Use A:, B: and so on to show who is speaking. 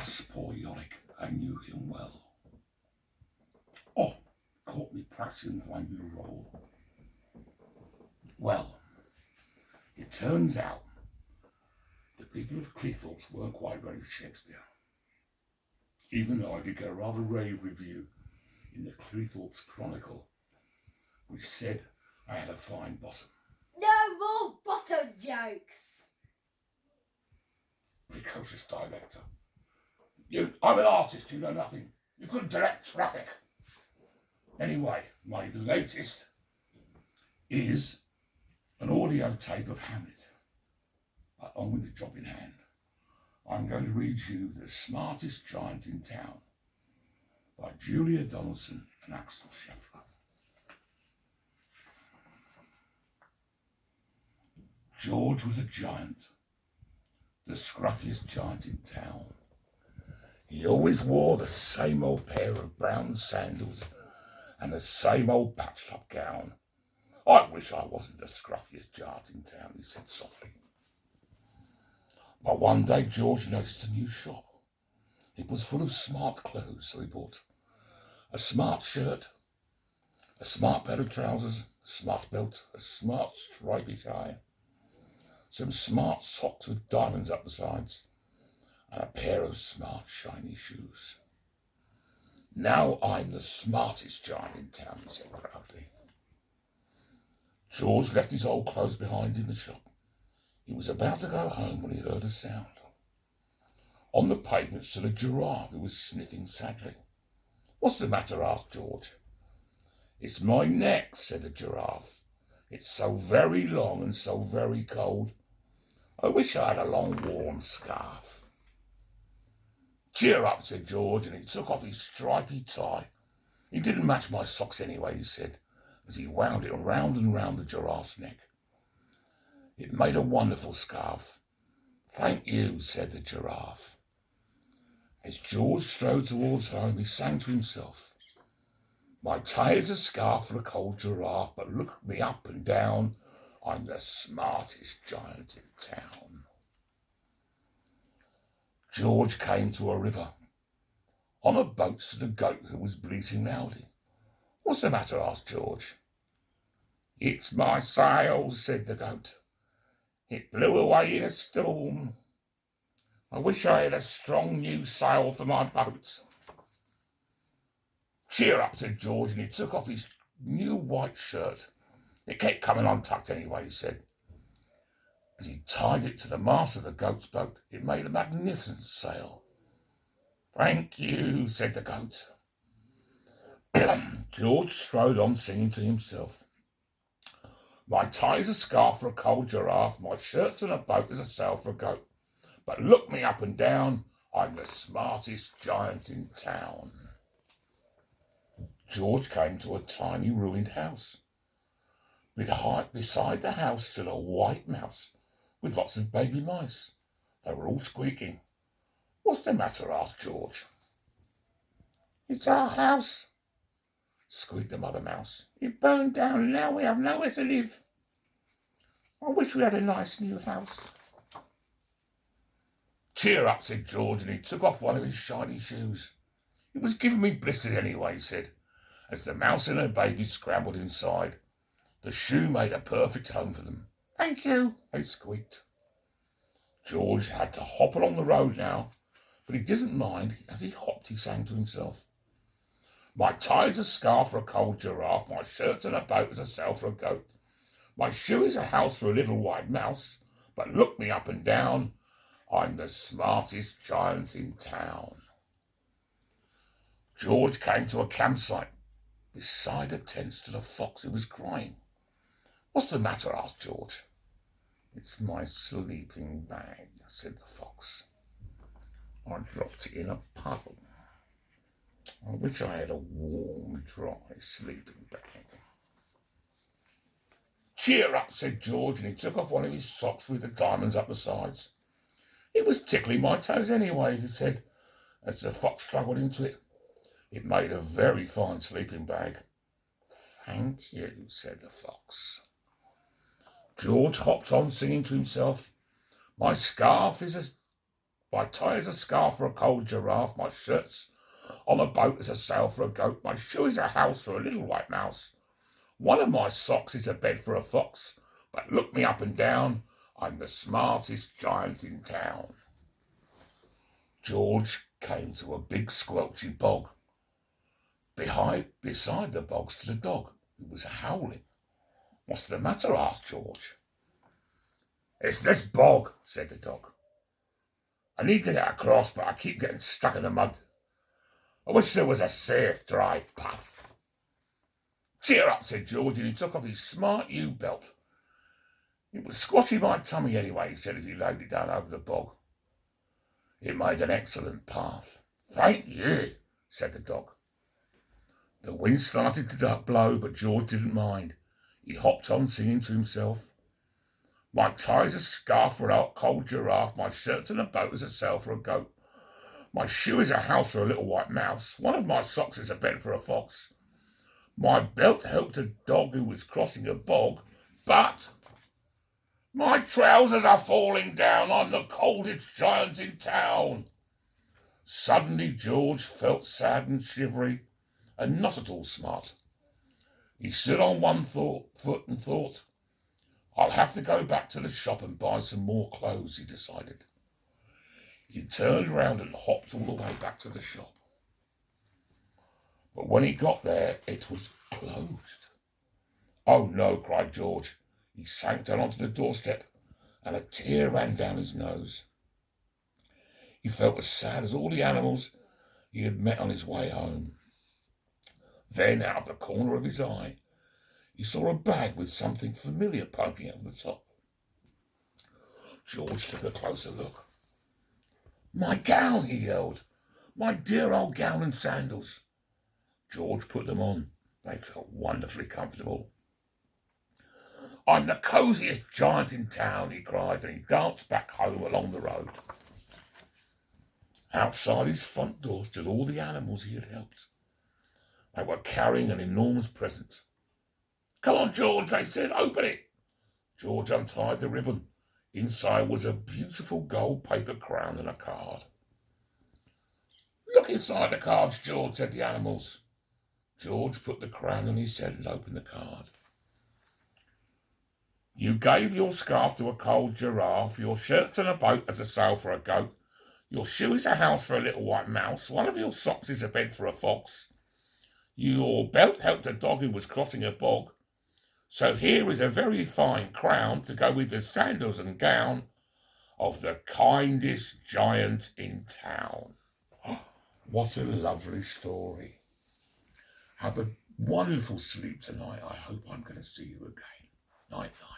A: Alas, poor Yorick, I knew him well. Oh, caught me practicing my new role. Well, it turns out the people of Cleethorpes weren't quite ready for Shakespeare. Even though I did get a rather rave review in the Cleethorpes Chronicle, which said I had a fine bottom.
B: No more bottom jokes!
A: Precocious director. I'm an artist, you know nothing. You couldn't direct traffic. Anyway, my latest is an audio tape of Hamlet. But on with the job in hand. I'm going to read you The Smartest Giant in Town by Julia Donaldson and Axel Scheffler. George was a giant, the scruffiest giant in town. He always wore the same old pair of brown sandals and the same old patched up gown. I wish I wasn't the scruffiest giant in town, he said softly. But one day George noticed a new shop. It was full of smart clothes, so he bought a smart shirt, a smart pair of trousers, a smart belt, a smart stripy tie, some smart socks with diamonds up the sides, and a pair of smart shiny shoes. Now I'm the smartest giant in town, he said proudly. George left his old clothes behind in the shop. He was about to go home when he heard a sound. On the pavement stood a giraffe who was sniffing sadly. What's the matter? Asked George. It's my neck, said the giraffe. It's so very long and so very cold. I wish I had a long warm scarf. Cheer up, said George, and he took off his stripy tie. It didn't match my socks anyway, he said, as he wound it round and round the giraffe's neck. It made a wonderful scarf. Thank you, said the giraffe. As George strode towards home, he sang to himself. My tie is a scarf for a cold giraffe, but look me up and down. I'm the smartest giant in town. George came to a river. On a boat stood a goat who was bleating loudly. What's the matter? Asked George. It's my sail, said the goat. It blew away in a storm. I wish I had a strong new sail for my boat. Cheer up, said George, and he took off his new white shirt. It kept coming untucked anyway, he said. As he tied it to the mast of the goat's boat, it made a magnificent sail. Thank you, said the goat. George strode on singing to himself. My tie's a scarf for a cold giraffe, my shirt's on a boat is a sail for a goat. But look me up and down, I'm the smartest giant in town. George came to a tiny ruined house. Beside the house stood a white mouse with lots of baby mice. They were all squeaking. What's the matter? Asked George. It's our house, squeaked the mother mouse. It burned down and now we have nowhere to live. I wish we had a nice new house. Cheer up, said George, and he took off one of his shiny shoes. It was giving me blisters anyway, he said, as the mouse and her baby scrambled inside. The shoe made a perfect home for them. Thank you, they squeaked. George had to hop along the road now, but he didn't mind. As he hopped, he sang to himself. My tie's a scarf for a cold giraffe, my shirt's on a boat is a sail for a goat. My shoe is a house for a little white mouse, but look me up and down, I'm the smartest giant in town. George came to a campsite. Beside a tent stood a fox who was crying. What's the matter? Asked George. It's my sleeping bag, said the fox. I dropped it in a puddle. I wish I had a warm, dry sleeping bag. Cheer up, said George, and he took off one of his socks with the diamonds up the sides. It was tickling my toes anyway, he said, as the fox struggled into it. It made a very fine sleeping bag. Thank you, said the fox. George hopped on singing to himself. My scarf is a My tie is a scarf for a cold giraffe, my shirt's on a boat as a sail for a goat, my shoe is a house for a little white mouse. One of my socks is a bed for a fox, but look me up and down, I'm the smartest giant in town. George came to a big squelchy bog. Beside the bog stood a dog who was howling. What's the matter? Asked George. It's this bog, said the dog. I need to get across, but I keep getting stuck in the mud. I wish there was a safe, dry path. Cheer up, said George, and he took off his smart U-belt. It was squashing my tummy anyway, he said as he laid it down over the bog. It made an excellent path. Thank you, said the dog. The wind started to blow, but George didn't mind. He hopped on, singing to himself. My tie's a scarf for a cold giraffe, my shirt's in a boat as a sail for a goat. My shoe is a house for a little white mouse, one of my socks is a bed for a fox. My belt helped a dog who was crossing a bog, but my trousers are falling down, I'm the coldest giant in town. Suddenly George felt sad and shivery, and not at all smart. He stood on one foot and thought, I'll have to go back to the shop and buy some more clothes, he decided. He turned round and hopped all the way back to the shop. But when he got there, it was closed. Oh no, cried George. He sank down onto the doorstep, and a tear ran down his nose. He felt as sad as all the animals he had met on his way home. Then, out of the corner of his eye, he saw a bag with something familiar poking out of the top. George took a closer look. My gown, he yelled. My dear old gown and sandals. George put them on. They felt wonderfully comfortable. I'm the cosiest giant in town, he cried, and he danced back home along the road. Outside his front door stood all the animals he had helped. They were carrying an enormous present. Come on, George, they said, open it. George untied the ribbon. Inside was a beautiful gold paper crown and a card. Look inside the cards, George, said the animals. George put the crown on his head and opened the card. You gave your scarf to a cold giraffe, your shirt and a boat as a sail for a goat, your shoe is a house for a little white mouse, one of your socks is a bed for a fox. Your belt helped a dog who was crossing a bog. So here is a very fine crown to go with the sandals and gown of the kindest giant in town. What a lovely story. Have a wonderful sleep tonight. I hope I'm going to see you again. Night night.